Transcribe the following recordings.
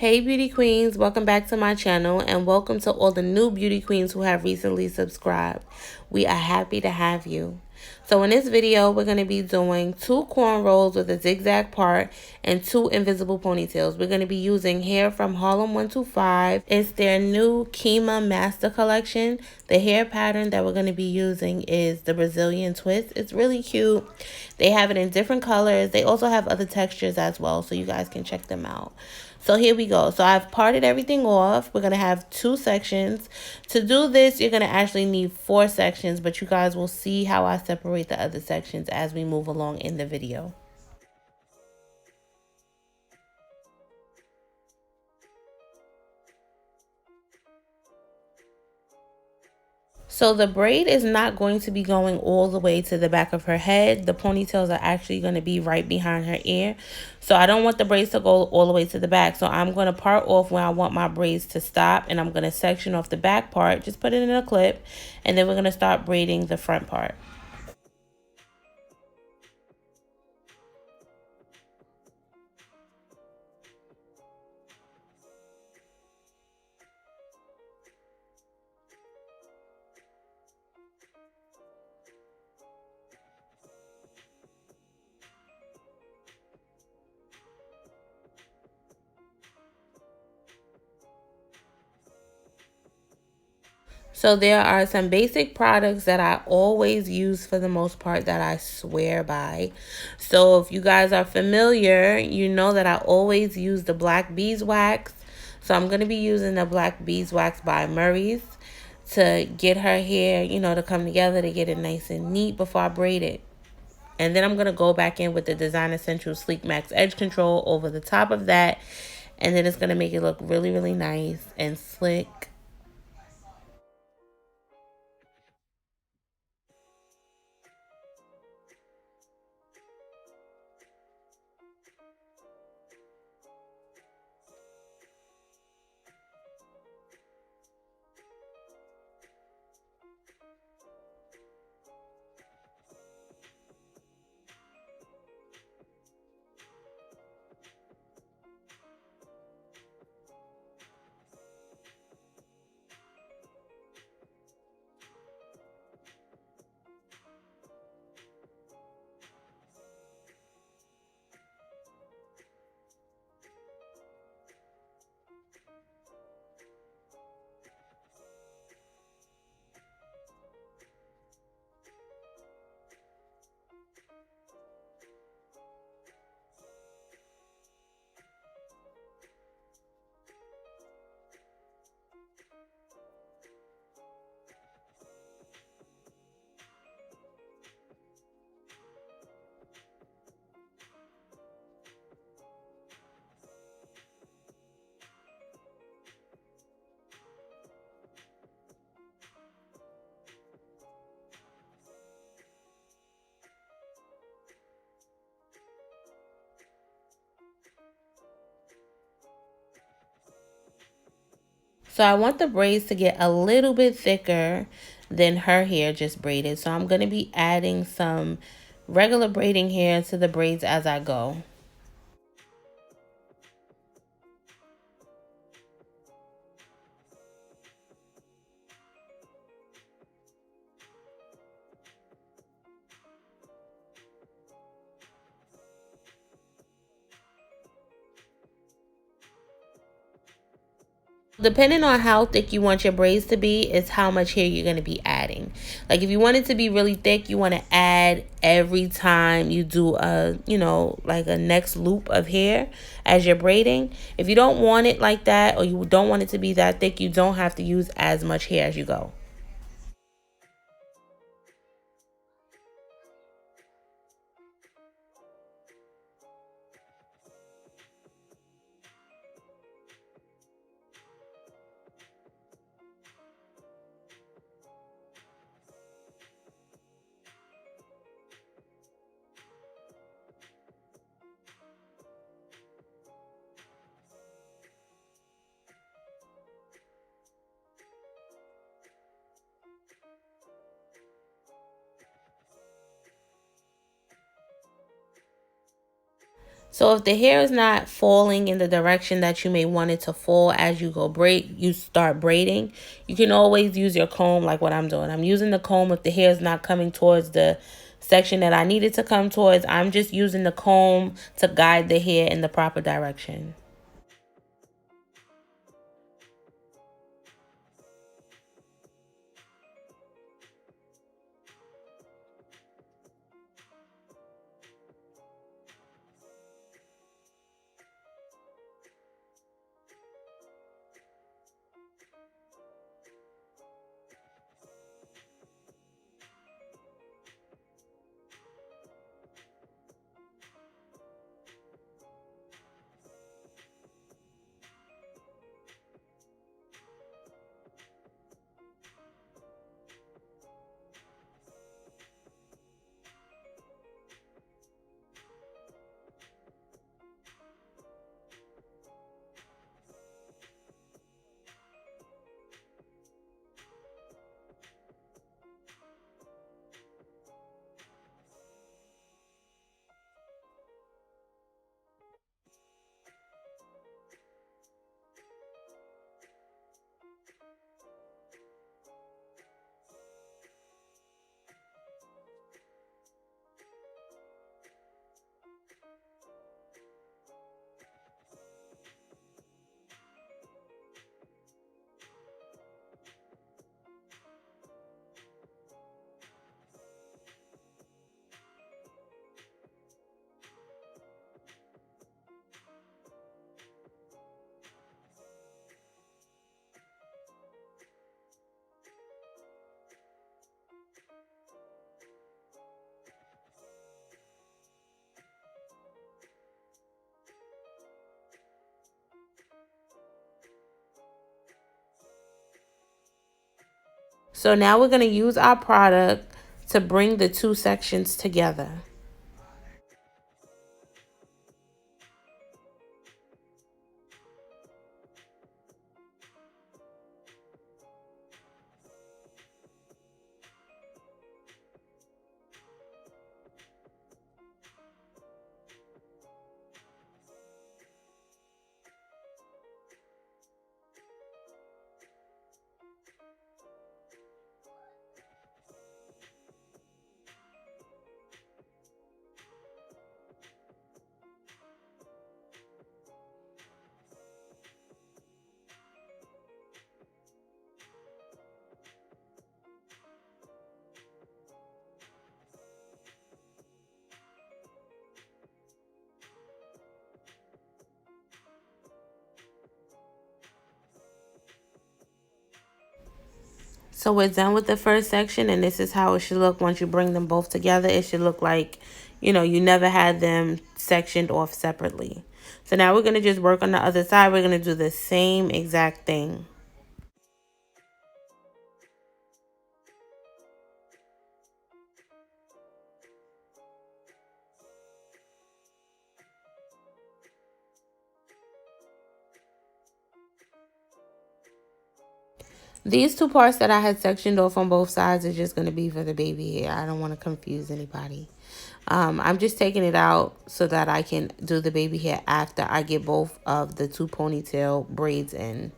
Hey beauty queens, welcome back to my channel and welcome to all the new beauty queens who have recently subscribed. We are happy to have you. So in this video, we're going to be doing 2 cornrows with a zigzag part and 2 invisible ponytails. We're going to be using hair from Harlem125. It's their new Kima Master Collection. The hair pattern that we're going to be using is the Brazilian twist. It's really cute. They have it in different colors. They also have other textures as well, so you guys can check them out. So here we go. So I've parted everything off. We're going to have 2 sections. To do this, you're going to actually need 4 sections, but you guys will see how I separate the other sections as we move along in the video. So the braid is not going to be going all the way to the back of her head. The ponytails are actually going to be right behind her ear. So I don't want the braids to go all the way to the back. So I'm going to part off where I want my braids to stop. And I'm going to section off the back part. Just put it in a clip. And then we're going to start braiding the front part. So there are some basic products that I always use for the most part that I swear by. So if you guys are familiar, you know that I always use the black beeswax. So I'm going to be using the black beeswax by Murray's to get her hair, to come together, to get it nice and neat before I braid it. And then I'm going to go back in with the Design Essentials Sleek Max Edge Control over the top of that. And then it's going to make it look really, really nice and slick. So I want the braids to get a little bit thicker than her hair just braided. So I'm going to be adding some regular braiding hair to the braids as I go. Depending on how thick you want your braids to be is how much hair you're going to be adding. Like if you want it to be really thick, you want to add every time you do a, like a next loop of hair as you're braiding. If you don't want it like that, or you don't want it to be that thick, you don't have to use as much hair as you go. So if the hair is not falling in the direction that you may want it to fall as you start braiding, you can always use your comb like what I'm doing. I'm using the comb if the hair is not coming towards the section that I need it to come towards. I'm just using the comb to guide the hair in the proper direction. So now we're going to use our product to bring the two sections together. So we're done with the first section, and this is how it should look once you bring them both together. It should look like, you never had them sectioned off separately. So now we're going to just work on the other side. We're going to do the same exact thing. These two parts that I had sectioned off on both sides is just going to be for the baby hair. I don't want to confuse anybody. I'm just taking it out so that I can do the baby hair after I get both of the two ponytail braids in.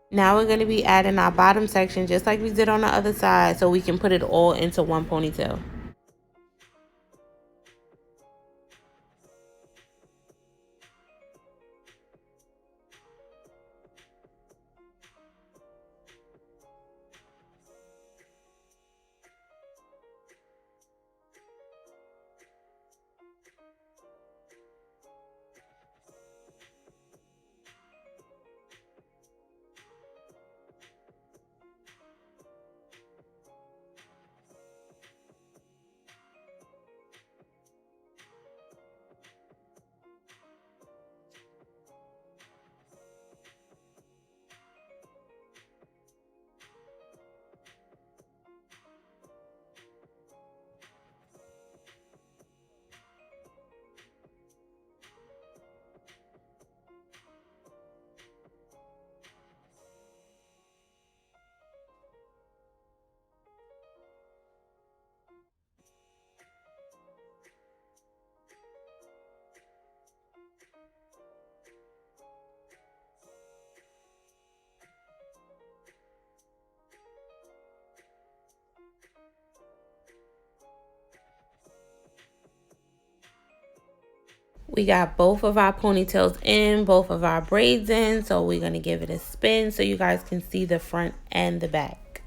Now we're going to be adding our bottom section just like we did on the other side so we can put it all into one ponytail. We got both of our ponytails in, both of our braids in, so we're going to give it a spin so you guys can see the front and the back.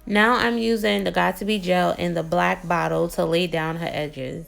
Now I'm using the Got2be Gel in the black bottle to lay down her edges.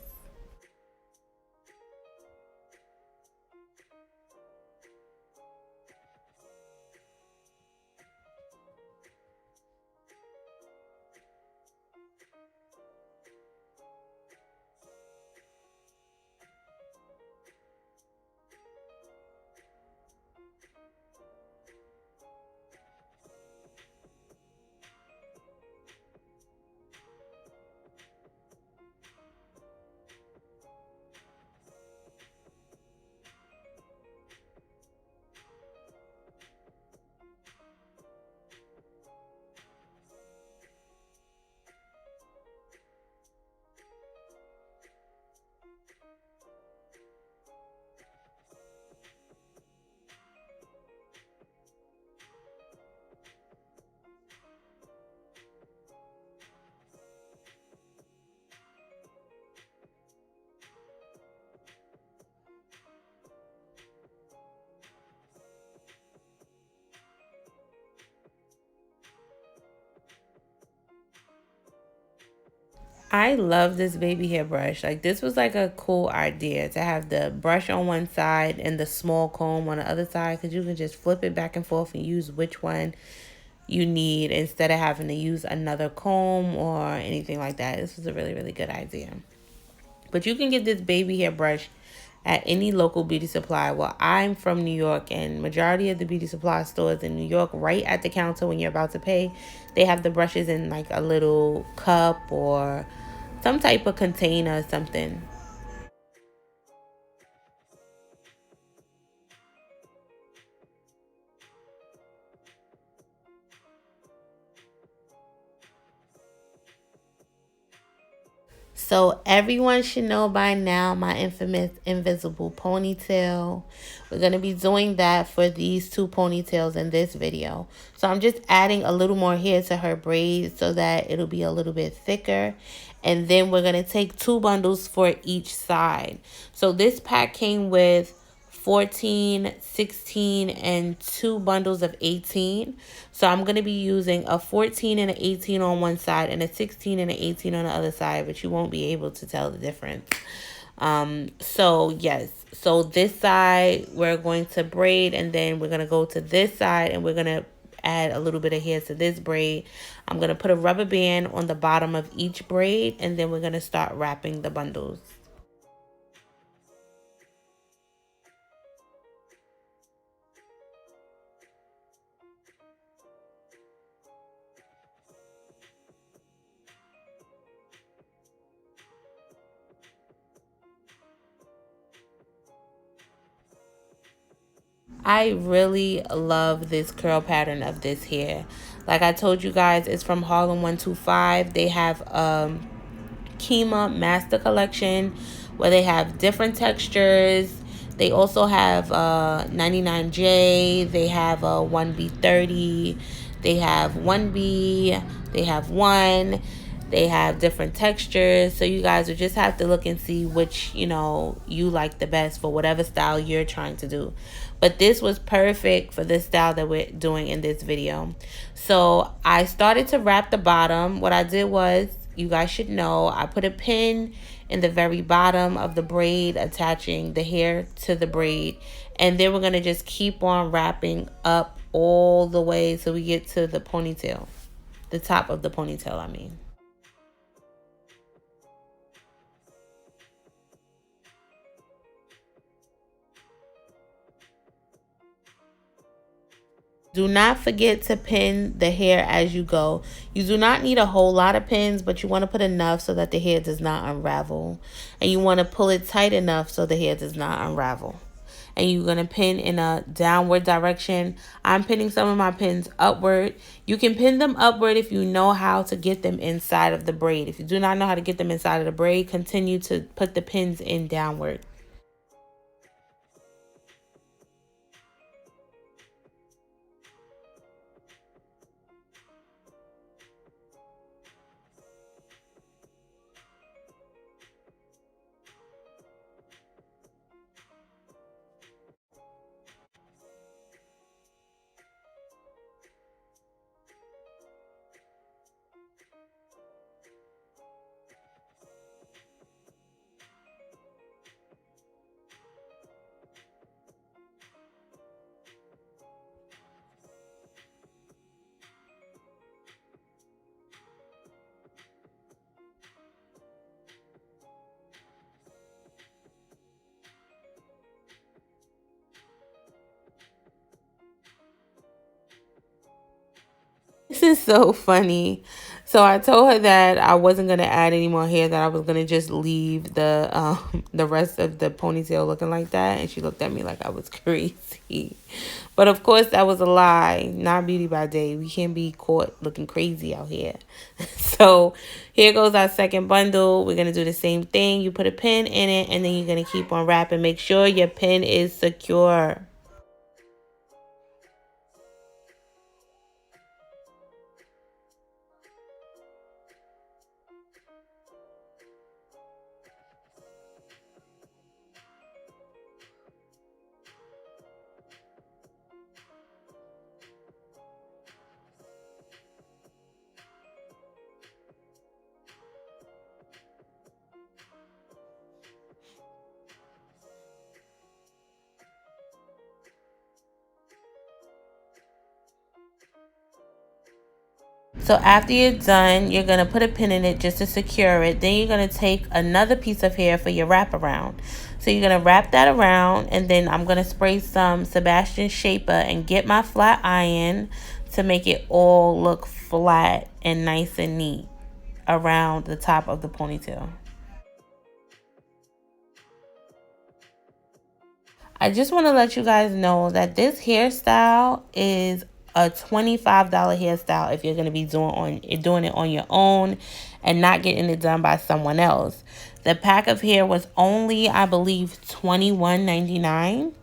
I love this baby hair brush. Like, this was like a cool idea to have the brush on one side and the small comb on the other side, because you can just flip it back and forth and use which one you need instead of having to use another comb or anything like that. This was a really, really good idea. But you can get this baby hair brush at any local beauty supply. Well, I'm from New York, and majority of the beauty supply stores in New York, right at the counter when you're about to pay, they have the brushes in like a little cup or some type of container or something. So everyone should know by now my infamous invisible ponytail. We're going to be doing that for these two ponytails in this video. So I'm just adding a little more hair to her braids so that it'll be a little bit thicker. And then we're going to take 2 bundles for each side. So this pack came with 14, 16, and 2 bundles of 18. So I'm going to be using a 14 and an 18 on one side and a 16 and an 18 on the other side, but you won't be able to tell the difference. So yes, so this side we're going to braid, and then we're going to go to this side and we're going to add a little bit of hair to this braid. I'm going to put a rubber band on the bottom of each braid, and then we're going to start wrapping the bundles. I really love this curl pattern of this hair. Like I told you guys, it's from Harlem125. They have Kima master collection where they have different textures, They also have 99J. They have a 1B30. They have 1B. They have 1. They have different textures. So you guys would just have to look and see which, you know, you like the best for whatever style you're trying to do. But this was perfect for this style that we're doing in this video. So I started to wrap the bottom. What I did was, you guys should know, I put a pin in the very bottom of the braid, attaching the hair to the braid. And then we're going to just keep on wrapping up all the way so we get to the ponytail. The top of the ponytail, I mean. Do not forget to pin the hair as you go. You do not need a whole lot of pins, but you want to put enough so that the hair does not unravel. And you want to pull it tight enough so the hair does not unravel. And you're going to pin in a downward direction. I'm pinning some of my pins upward. You can pin them upward if you know how to get them inside of the braid. If you do not know how to get them inside of the braid, continue to put the pins in downward. This is so funny. So I told her that I wasn't gonna add any more hair, that I was gonna just leave the rest of the ponytail looking like that, and she looked at me like I was crazy. But of course that was a lie. Not Beauty by Day. We can't be caught looking crazy out here. So here goes our second bundle. We're gonna do the same thing. You put a pin in it, and then you're gonna keep on wrapping. Make sure your pin is secure. So after you're done, you're going to put a pin in it just to secure it. Then you're going to take another piece of hair for your wraparound. So you're going to wrap that around, and then I'm going to spray some Sebastians Shaper and get my flat iron to make it all look flat and nice and neat around the top of the ponytail. I just want to let you guys know that this hairstyle is a $25 hairstyle if you're going to be doing it on your own and not getting it done by someone else. The pack of hair was only, I believe, $21.99.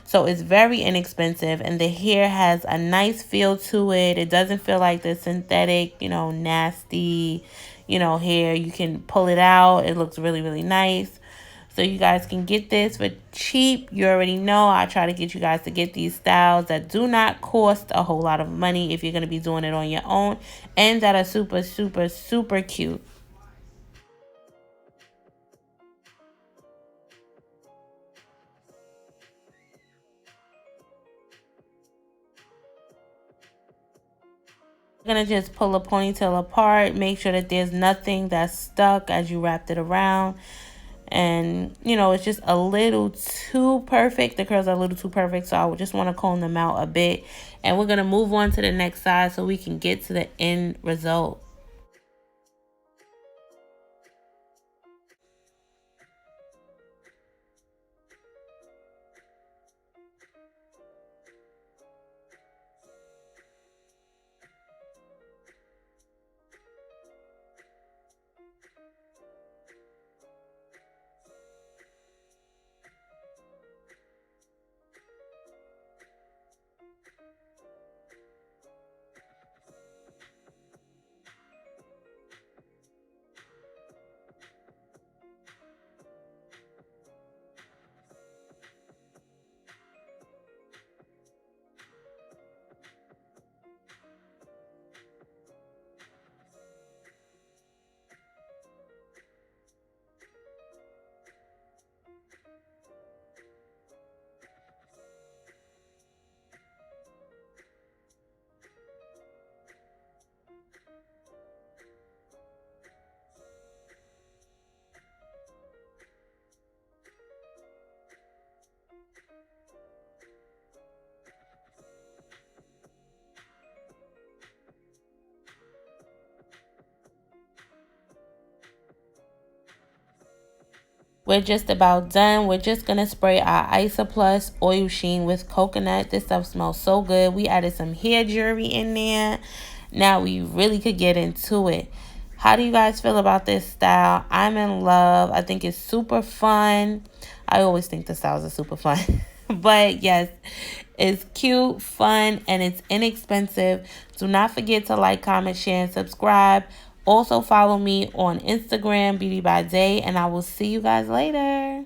So it's very inexpensive, and the hair has a nice feel to it. It doesn't feel like the synthetic, nasty, hair. You can pull it out. It looks really, really nice. So you guys can get this for cheap. You already know I try to get you guys to get these styles that do not cost a whole lot of money if you're going to be doing it on your own, and that are super, super, super cute. You're going to just pull a ponytail apart. Make sure that there's nothing that's stuck as you wrapped it around. And, it's just a little too perfect. The curls are a little too perfect, so I would just want to comb them out a bit. And we're going to move on to the next side so we can get to the end result. We're just about done. We're just going to spray our Isoplus Oil Sheen with coconut. This stuff smells so good. We added some hair jewelry in there. Now we really could get into it. How do you guys feel about this style? I'm in love. I think it's super fun. I always think the styles are super fun. But yes, it's cute, fun, and it's inexpensive. Do not forget to like, comment, share, and subscribe. Also follow me on Instagram, BeautiiByDay, and I will see you guys later.